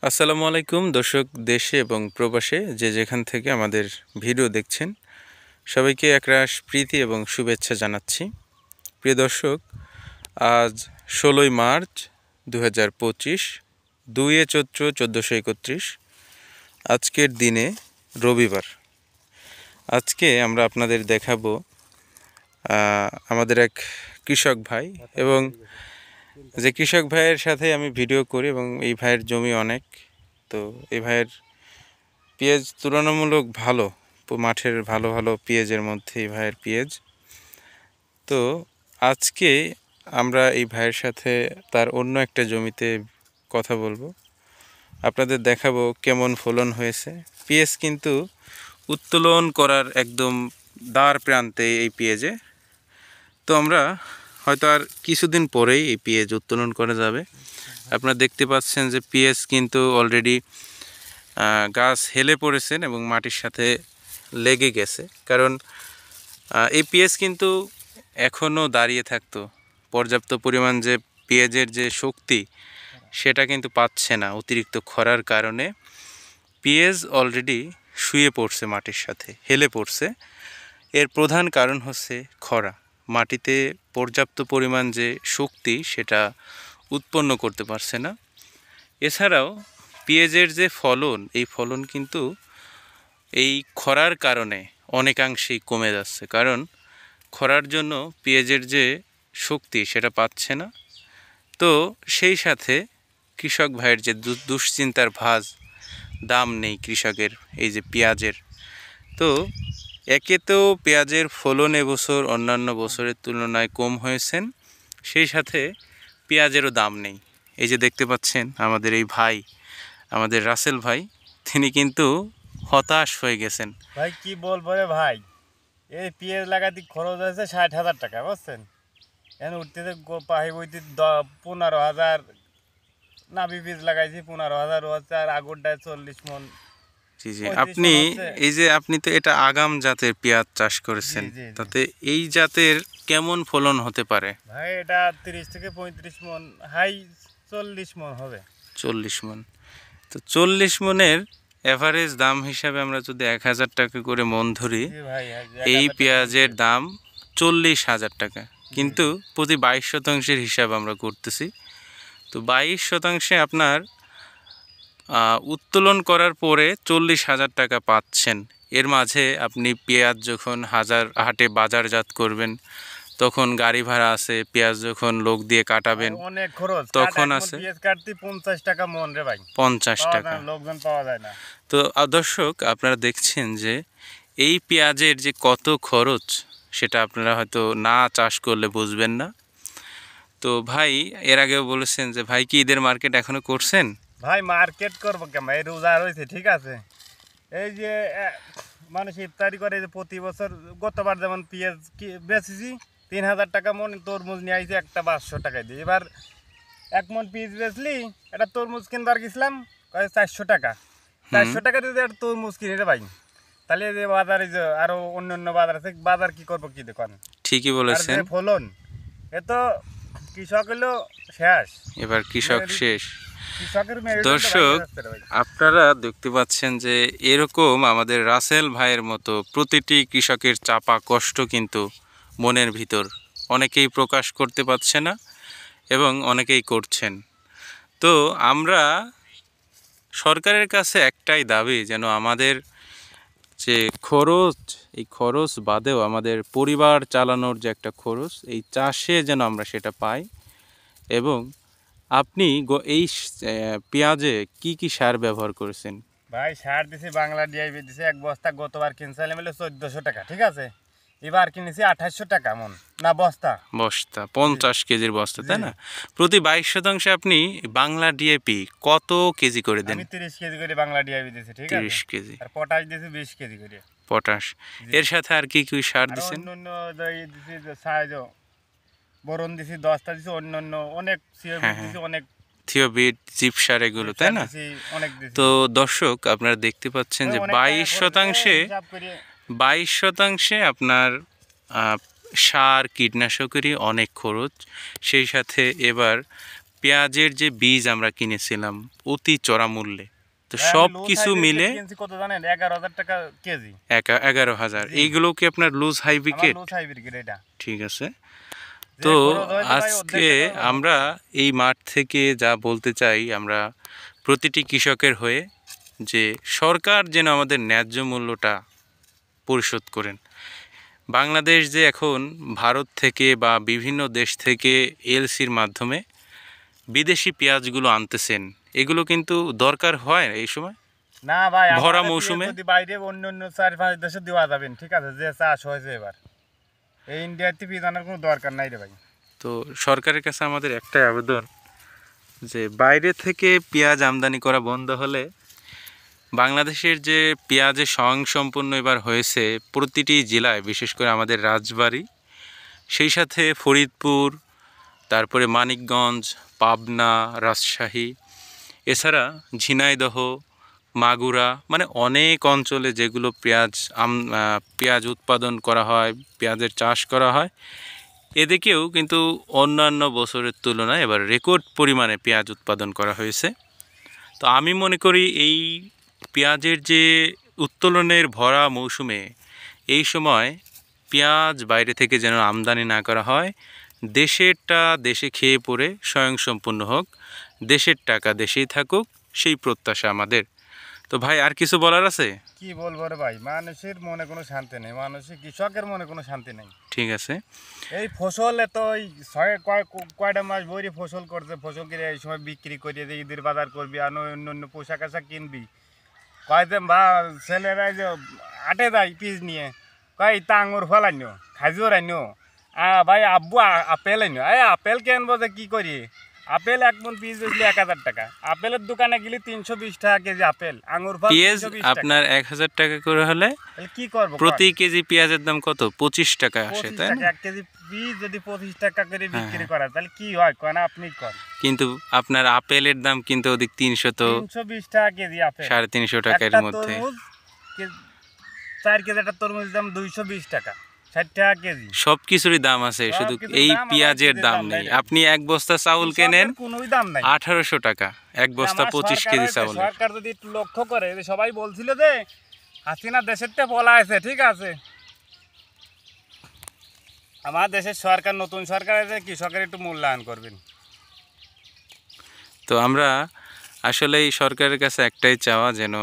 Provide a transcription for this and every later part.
আসসালামু আলাইকুম দর্শক, দেশে এবং প্রবাসে যে যেখান থেকে আমাদের ভিডিও দেখছেন সবাইকে একরাশ প্রীতি এবং শুভেচ্ছা জানাচ্ছি। প্রিয় দর্শক, আজ 16ই মার্চ 2025, 2 চৈত্র 1431। আজকের দিনে রবিবার। আজকে আমরা আপনাদের দেখাবো আমাদের এক কৃষক ভাই, এবং যে কৃষক ভাইয়ের সাথে আমি ভিডিও করি এবং এই ভাইয়ের জমি অনেক। তো এই ভাইয়ের পেঁয়াজ তুলনামূলক ভালো, মাঠের ভালো ভালো পেঁয়াজের মধ্যে এই ভাইয়ের পেঁয়াজ। তো আজকে আমরা এই ভাইয়ের সাথে তার অন্য একটা জমিতে কথা বলবো, আপনাদের দেখাবো কেমন ফলন হয়েছে। পেঁয়াজ কিন্তু উত্তোলন করার একদম দ্বার প্রান্তে এই পেঁয়াজে। তো আমরা হয়তো আর কিছুদিন পরেই এই পেঁয়াজ উত্তোলন করা যাবে। আপনারা দেখতে পাচ্ছেন যে পেঁয়াজ কিন্তু অলরেডি গাছ হেলে পড়েছেন এবং মাটির সাথে লেগে গেছে, কারণ এই পেঁয়াজ কিন্তু এখনও দাঁড়িয়ে থাকতো। পর্যাপ্ত পরিমাণ যে পেঁয়াজের যে শক্তি সেটা কিন্তু পাচ্ছে না। অতিরিক্ত খরার কারণে পেঁয়াজ অলরেডি শুয়ে পড়ছে, মাটির সাথে হেলে পড়ছে। এর প্রধান কারণ হচ্ছে খরা। মাটিতে পর্যাপ্ত পরিমাণ যে শক্তি সেটা উৎপন্ন করতে পারছে না। এছাড়াও পেঁয়াজের যে ফলন, এই ফলন কিন্তু এই খরার কারণে অনেকাংশেই কমে যাচ্ছে, কারণ খরার জন্য পেঁয়াজের যে শক্তি সেটা পাচ্ছে না। তো সেই সাথে কৃষক ভাইয়ের যে দুশ্চিন্তার ভাঁজ, দাম নেই কৃষকের এই যে পেঁয়াজের। তো একে তো পেঁয়াজের ফলন এবছর অন্যান্য বছরের তুলনায় কম হয়েছেন, সেই সাথে পেঁয়াজেরও দাম নেই। এই যে দেখতে পাচ্ছেন আমাদের এই ভাই, আমাদের রাসেল ভাই, তিনি কিন্তু হতাশ হয়ে গেছেন। ভাই কি বলবো রে ভাই, এই পেঁয়াজ লাগাতে খরচ হয়েছে 60,000 টাকা, বুঝছেন? এখন উঠতেছে পাহি বইতে 15,000, নাবি বীজ লাগাইছি 15,000 হচ্ছে, আর আগরটায় 40 মন। জি জি, আপনি এই যে আপনি তো এটা আগাম জাতের পেঁয়াজ চাষ করেছেন, তাতে এই জাতের কেমন ফলন হতে পারে? ভাই এটা 30 থেকে 35 মন, হাই 40 মন হবে। 40 মন। তো 40 মনের এভারেজ দাম হিসাবে আমরা যদি 1,000 টাকা করে মন ধরি, এই পেঁয়াজের দাম 40,000 টাকা। কিন্তু প্রতি 22 শতাংশের হিসাব আমরা করতেছি। তো 22 শতাংশে আপনার উত্তোলন করার পরে 40,000 টাকা পাচ্ছেন। এর মাঝে আপনি পেঁয়াজ যখন হাটে বাজারজাত করবেন, তখন গাড়ি ভাড়া আছে, পেঁয়াজ যখন লোক দিয়ে কাটাবেন অনেক খরচ, তখন আছে। পেঁয়াজ কাটতে 50 টাকা মন রে ভাই, 50 টাকা, লোকজন পাওয়া যায় না। তো দর্শক, আপনারা দেখছেন যে এই পেঁয়াজের যে কত খরচ, সেটা আপনারা হয়তো না চাষ করলে বুঝবেন না। তো ভাই এর আগেও বলেছেন যে ভাই কি ঈদের মার্কেট এখনো করছেন? ভাই মার্কেট করবো কেমন, এই রোজা রয়েছে, ঠিক আছে। এই যে মানুষ ইফতারি করে, যে প্রতি বছর গতবার যেমন পেঁয়াজ বেচেছি 3,000 টাকা মন, তরমুজ নিয়ে আইছি একটা 500 টাকায় দিয়ে। এবার 1 মন পেঁয়াজ বেচলি, একটা তরমুজ কিনবার গেছিলাম 400 টাকা। 400 টাকা দিয়ে একটা তরমুজ কিনে রে ভাই, তাহলে যে বাজারে যে আরো অন্য বাজার আছে, বাজার কি করবো কি দেখুন। ঠিকই বলেছেন, ফলন এ তো কৃষক হলো শেষ, এবার কৃষক শেষ। দর্শক, আপনারা দেখতে পাচ্ছেন যে এরকম আমাদের রাসেল ভাইয়ের মতো প্রতিটি কৃষকের চাপা কষ্ট কিন্তু মনের ভিতর অনেকেই প্রকাশ করতে পারছে না এবং অনেকেই করছেন। তো আমরা সরকারের কাছে একটাই দাবি, যেন আমাদের যে খরচ, এই খরচ বাদেও আমাদের পরিবার চালানোর যে একটা খরচ, এই চাষে যেন আমরা সেটা পাই। এবং আপনি এই পেঁয়াজে কি কি সার ব্যবহার করেছেন? ভাই সার দিছি, বাংলা ডিআইপি দিছি 1 বস্তা, গতবার কিনছিলাম 1400 টাকা, ঠিক আছে। এবার কিনেছি 2800 টাকা মন, না বস্তা 50 কেজির বস্তা, তাই না? প্রতি 22 শতাংশে আপনি বাংলা ডিএপি কত কেজি করে দেন? আমি 30 কেজি করে বাংলা ডিআইপি দিছি, ঠিক আছে। 30 কেজি। আর পটাশ দিছি 20 কেজি করে পটাশ। এর সাথে আর কি কি সার দিছেন? অন্য দিছি, সাইজ বোরন দিছি 10টা দিছি, অন্য অনেক সিওবিট দিছি, অনেক থিওবিট, জিপসার, এগুলো, তাই না? তো দর্শক, আপনারা দেখতে পাচ্ছেন যে 22 শতাংশে আপনার সার কীটনাশকেরই অনেক খরচ। সেই সাথে এবার পেঁয়াজের যে বীজ আমরা কিনেছিলাম অতি চড়া মূল্যে, তো ভাই, আমি সব low কিছু hybrid মিলে কিনছি কত জানেন? 11,000 টাকা কেজি। 11,000। জি। এইগুলো কি আপনার লুজ আমার হাইব্রিড? low hybrid এটা। ঠিক আছে। যে তো খরচ হয়েছে ভাই, আজকে অর্ধেক টাকা আমরা এই মাঠ থেকে যা বলতে চাই, আমরা প্রতিটি কৃষকের হয়ে, যে সরকার যেন আমাদের ন্যায্য মূল্যটা পরিশোধ করেন। বাংলাদেশ যে এখন ভারত থেকে বা বিভিন্ন দেশ থেকে এলসির মাধ্যমে বিদেশি পেঁয়াজগুলো আনতেছেন, এগুলো কিন্তু দরকার হয় এই সময় না ভাই, ভরা আমাদের মৌসুমে। যদি বাইরে অন্য 4-5 দেশে দেওয়া যাবেন, ঠিক আছে, যে চাষ হয়েছে এবার। এই ইন্ডিয়াতে পেঁয়াজ আনার কোনো দরকার নাই রে ভাই। তো সরকারের কাছে আমাদের একটাই আবেদন, যে বাইরে থেকে পেঁয়াজ আমদানি করা বন্ধ হলে বাংলাদেশের যে পেঁয়াজের স্বয়ংসম্পূর্ণ এবার হয়েছে প্রতিটি জেলায়, বিশেষ করে আমাদের রাজবাড়ী, সেই সাথে ফরিদপুর, তারপরে মানিকগঞ্জ, পাবনা, রাজশাহী, এছাড়া ঝিনাইদহ, মাগুরা, মানে অনেক অঞ্চলে যেগুলো পেঁয়াজ উৎপাদন করা হয়, পেঁয়াজের চাষ করা হয়, এদিকেও কিন্তু অন্যান্য বছরের তুলনায় এবার রেকর্ড পরিমাণে পেঁয়াজ উৎপাদন করা হয়েছে। তো আমি মনে করি এই পেঁয়াজের যে উত্তোলনের ভরা মৌসুমে এই সময় পেঁয়াজ বাইরে থেকে যেন আমদানি না করা হয়, দেশেরটা দেশে খেয়ে পড়ে স্বয়ংসম্পূর্ণ হোক, দেশের টাকা দেশেই থাকুক, সেই প্রত্যাশা আমাদের। তো ভাই, আর কিছু বলার আছে? কি বলবো রে ভাই, মানুষের মনে কোনো শান্তি নেই, মানুষের কৃষকের মনে কোনো শান্তি নেই। ঠিক আছে। এই ফসল এত ওই কয়টা মাস বইরে ফসল করছে, ফসল কিনে এই সময় বিক্রি করিয়ে যে ঈদের বাজার করবি আর অন্য অন্য পোশাক আশাক কিনবি, কয়তে বা ছেলেরা যে আটে যায় পিস নিয়ে, কয় তা আঙুর ফল আনিও, খাজুর আনিও, ভাই আব্বু আপেল আনিও। আপেল কেনবো যে কী করি? আপেল এক মন পিস বেচলে 1,000 টাকা, আপেলের দোকানে গেলে 320 টাকা কেজি আপেল, আঙুর ফল পেঁয়াজ 320 টাকা। আপনার 1,000 টাকা করে হলে তাহলে কি করবো? প্রতি কেজি পেঁয়াজের দাম কত? 25 টাকা আসে, 25 তাই টাকা না? 1 কেজি পিস যদি 25 টাকা করে বিক্রি হ্যাঁ। করা, তাহলে কি হয় কয় না? আপনি কর। কিন্তু আপনার আপেলের দাম কিন্তু ওদিক 320 টাকা কেজি আপেল। 350 টাকার একটা মধ্যে। তরমুজ 4 কেজি একটা তরমুজ দাম 220 টাকা, 60 টাকা কেজি। সব কিছুরই দাম আছে, সব শুধু কিছুর এই দাম, আমার পেঁয়াজের কিছুর দাম দাম নেই। নাই। আপনি এক বস্তা চাউল কেনেন কৃষকের কোনোই দাম নাই। 1800 টাকা, এক বস্তা আমার 25 সরকার কেজি হয়েছে, চাউল। সরকার যদি একটু লক্ষ্য করে, যে সবাই বলছিল যে হাসিনা দেশের তে বলা আছে, ঠিক আছে, আমার দেশের সরকার, নতুন সরকার আছে, কৃষকের একটু মূল্যায়ন করবেন। তো আমরা আসলে এই সরকারের কাছে একটাই চাওয়া, যেন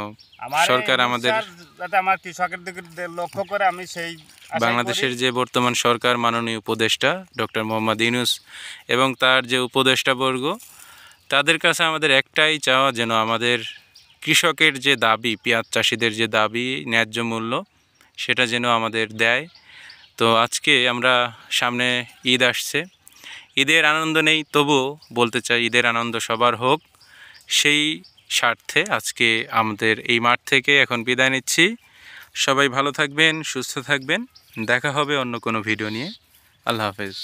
আমার সরকার আমাদের যাতে আমার কৃষকের দিকে লক্ষ্য করে, আমি সেই আশাই বাংলাদেশের করি। যে বর্তমান সরকার, মাননীয় উপদেষ্টা ডক্টর মোহাম্মদ ইউনূস এবং তার যে উপদেষ্টাবর্গ, তাদের কাছে আমাদের একটাই চাওয়া, যেন আমাদের কৃষকের যে দাবি, পেঁয়াজ চাষিদের যে দাবি, ন্যায্য মূল্য, সেটা যেন আমাদের দেয়। তো আজকে আমরা, সামনে ঈদ আসছে, ঈদের আনন্দ নেই, তবুও বলতে চাই ঈদের আনন্দ সবার হোক, সেই স্বার্থে আজকে আমাদের এই মাঠ থেকে এখন বিদায় নিচ্ছি। সবাই ভালো থাকবেন, সুস্থ থাকবেন, দেখা হবে অন্য কোনো ভিডিও নিয়ে। আল্লাহ হাফেজ।